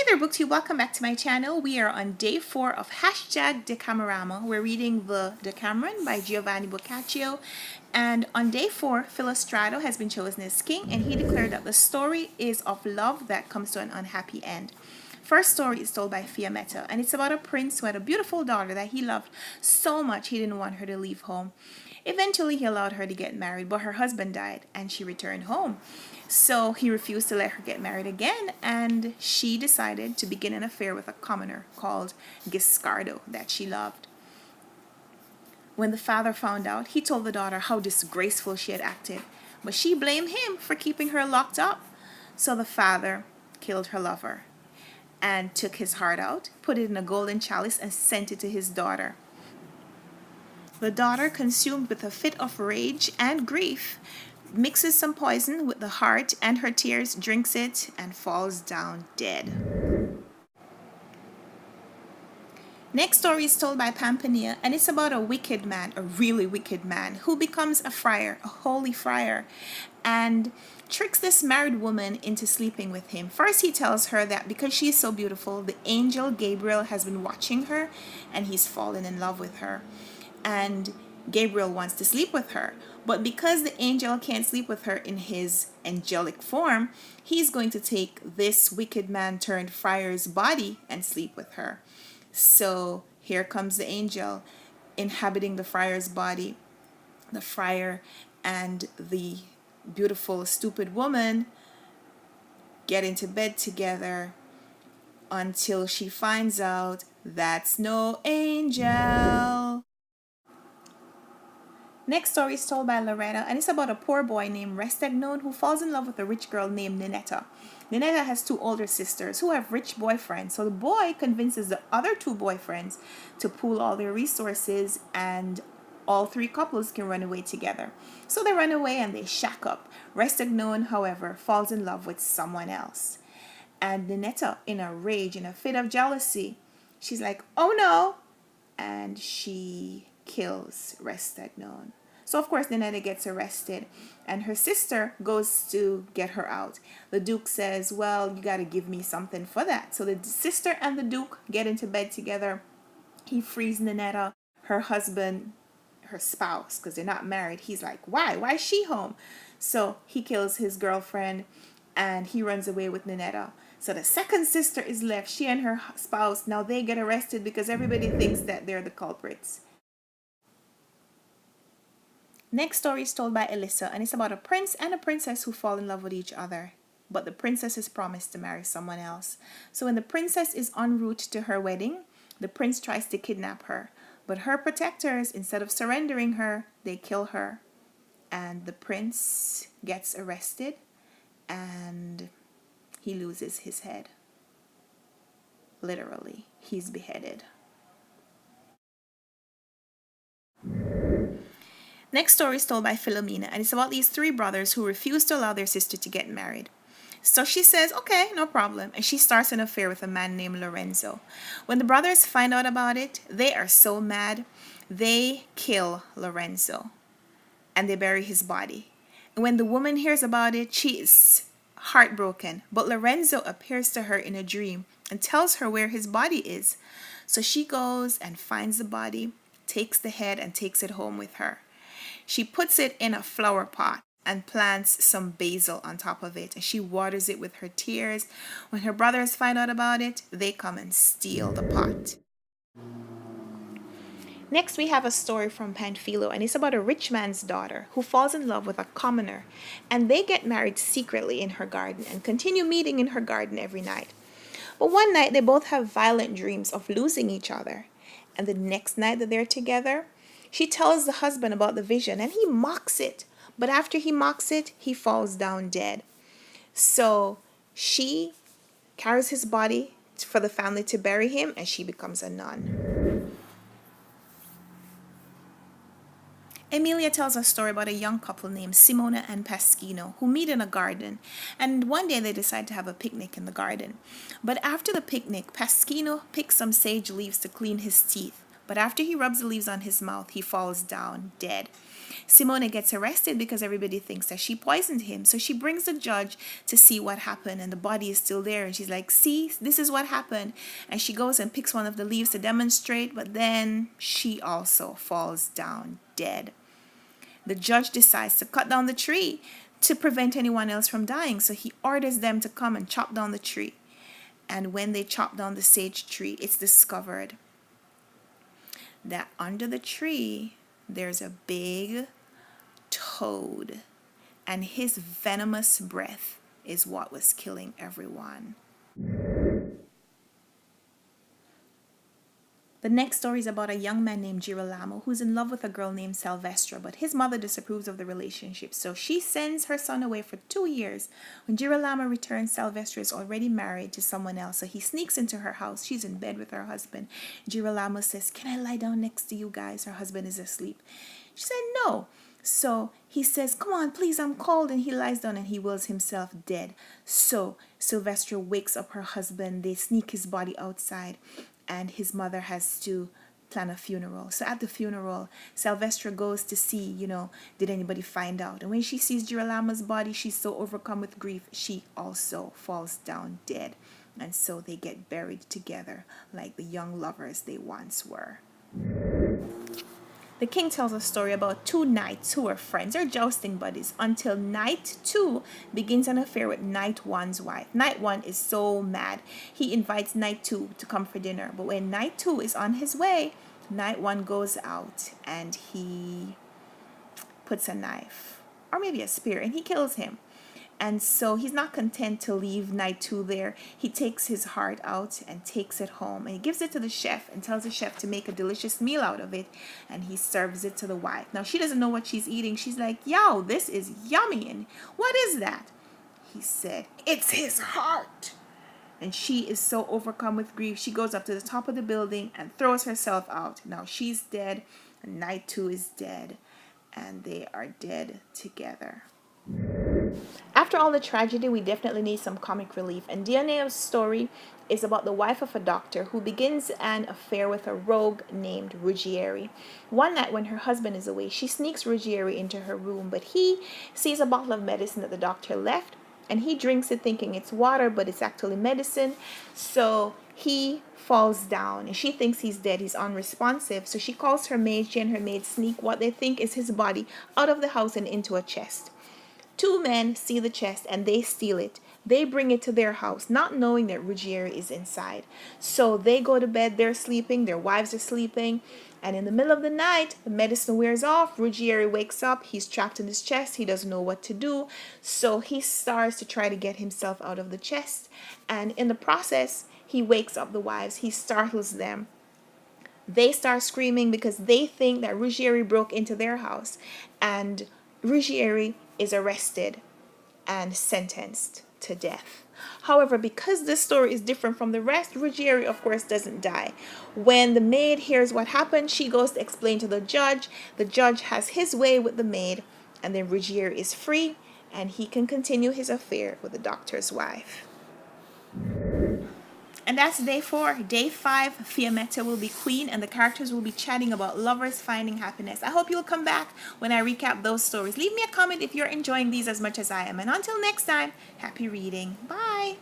there, BookTube. Welcome back to my channel. We are on day 4 of #DECAMORAMA. We're reading the Decameron by Giovanni Boccaccio. And on day 4, Philostrato has been chosen as king, and he declared that the story is of love that comes to an unhappy end. First story is told by Fiammetta, and it's about a prince who had a beautiful daughter that he loved so much he didn't want her to leave home. Eventually, he allowed her to get married, but her husband died, and she returned home. So he refused to let her get married again, and she decided to begin an affair with a commoner called Giscardo that she loved. When the father found out, he told the daughter how disgraceful she had acted, but she blamed him for keeping her locked up. So the father killed her lover and took his heart out, put it in a golden chalice, and sent it to his daughter. The daughter, consumed with a fit of rage and grief, mixes some poison with the heart and her tears, drinks it, and falls down dead. Next story is told by Pampania, and it's about a wicked man, a really wicked man, who becomes a friar, a holy friar, and tricks this married woman into sleeping with him. First, he tells her that because she is so beautiful, the angel Gabriel has been watching her, and he's fallen in love with her. And Gabriel wants to sleep with her, but because the angel can't sleep with her in his angelic form, he's going to take this wicked man turned friar's body and sleep with her. So here comes the angel inhabiting the friar's body. The friar and the beautiful stupid woman get into bed together until she finds out that's no angel. Next story is told by Loretta, and it's about a poor boy named Restegnon who falls in love with a rich girl named Ninetta. Ninetta has 2 older sisters who have rich boyfriends, so the boy convinces the other 2 boyfriends to pool all their resources, and all 3 couples can run away together. So they run away and they shack up. Restegnon, however, falls in love with someone else. And Ninetta, in a rage, in a fit of jealousy, she's like, oh no, and she kills Restegnon. So of course Ninetta gets arrested, and her sister goes to get her out. The Duke says, well, you got to give me something for that. So the sister and the Duke get into bed together. He frees Ninetta, her husband, her spouse, because they're not married. He's like, why is she home? So he kills his girlfriend and he runs away with Ninetta. So the second sister is left, she and her spouse. Now they get arrested because everybody thinks that they're the culprits. Next story is told by Elissa, and it's about a prince and a princess who fall in love with each other. But the princess is promised to marry someone else. So when the princess is en route to her wedding, the prince tries to kidnap her. But her protectors, instead of surrendering her, they kill her. And the prince gets arrested and he loses his head. Literally, he's beheaded. Next story is told by Philomena, and it's about these 3 brothers who refuse to allow their sister to get married. So she says, okay, no problem, and she starts an affair with a man named Lorenzo. When the brothers find out about it, they are so mad, they kill Lorenzo, and they bury his body. And when the woman hears about it, she is heartbroken, but Lorenzo appears to her in a dream and tells her where his body is. So she goes and finds the body, takes the head, and takes it home with her. She puts it in a flower pot and plants some basil on top of it, and she waters it with her tears. When her brothers find out about it, they come and steal the pot. Next, we have a story from Panfilo, and it's about a rich man's daughter who falls in love with a commoner, and they get married secretly in her garden and continue meeting in her garden every night. But one night, they both have violent dreams of losing each other, and the next night that they're together, she tells the husband about the vision, and he mocks it. But after he mocks it, he falls down dead. So she carries his body for the family to bury him, and she becomes a nun. Emilia tells a story about a young couple named Simona and Pasquino who meet in a garden, and one day they decide to have a picnic in the garden. But after the picnic, Pasquino picks some sage leaves to clean his teeth. But after he rubs the leaves on his mouth, he falls down dead. Simone gets arrested because everybody thinks that she poisoned him. So she brings the judge to see what happened, and the body is still there. And she's like, see, this is what happened. And she goes and picks one of the leaves to demonstrate, but then she also falls down dead. The judge decides to cut down the tree to prevent anyone else from dying. So he orders them to come and chop down the tree. And when they chop down the sage tree, it's discovered that under the tree, there's a big toad. And his venomous breath is what was killing everyone. The next story is about a young man named Girolamo who's in love with a girl named Silvestra, but his mother disapproves of the relationship, so she sends her son away for 2 years. When Girolamo returns, Silvestra is already married to someone else, so he sneaks into her house. She's in bed with her husband. Girolamo says, "Can I lie down next to you guys?" Her husband is asleep. She said no. So he says, "Come on, please, I'm cold." And he lies down and he wills himself dead. So Silvestra wakes up her husband. They sneak his body outside, and his mother has to plan a funeral. So at the funeral, Silvestra goes to see, did anybody find out? And when she sees Girolamo's body, she's so overcome with grief, she also falls down dead. And so they get buried together like the young lovers they once were. The king tells a story about two knights who were friends or jousting buddies until Knight 2 begins an affair with Knight 1's wife. Knight 1 is so mad. He invites Knight 2 to come for dinner. But when Knight 2 is on his way, Knight 1 goes out and he puts a knife or maybe a spear and he kills him. And so he's not content to leave Knight 2 there. He takes his heart out and takes it home. And he gives it to the chef and tells the chef to make a delicious meal out of it. And he serves it to the wife. Now, she doesn't know what she's eating. She's like, "Yo, this is yummy. And what is that?" He said, "It's his heart." And she is so overcome with grief, she goes up to the top of the building and throws herself out. Now, she's dead. And Knight 2 is dead. And they are dead together. After all the tragedy, we definitely need some comic relief. And Dioneo's story is about the wife of a doctor who begins an affair with a rogue named Ruggieri. One night when her husband is away, she sneaks Ruggieri into her room, but he sees a bottle of medicine that the doctor left, and he drinks it thinking it's water, but it's actually medicine. So he falls down, and she thinks he's dead. He's unresponsive. So she calls her maid. She and her maid sneak what they think is his body out of the house and into a chest. Two men see the chest and they steal it. They bring it to their house, not knowing that Ruggieri is inside. So they go to bed, they're sleeping, their wives are sleeping, and in the middle of the night, the medicine wears off. Ruggieri wakes up, he's trapped in his chest, he doesn't know what to do. So he starts to try to get himself out of the chest, and in the process, he wakes up the wives, he startles them. They start screaming because they think that Ruggieri broke into their house, and Ruggieri is arrested and sentenced to death. However, because this story is different from the rest, Ruggieri, of course, doesn't die. When the maid hears what happened, she goes to explain to the judge. The judge has his way with the maid, and then Ruggieri is free, and he can continue his affair with the doctor's wife. And that's day 4. Day 5, Fiammetta will be queen and the characters will be chatting about lovers finding happiness. I hope you'll come back when I recap those stories. Leave me a comment if you're enjoying these as much as I am. And until next time, happy reading. Bye.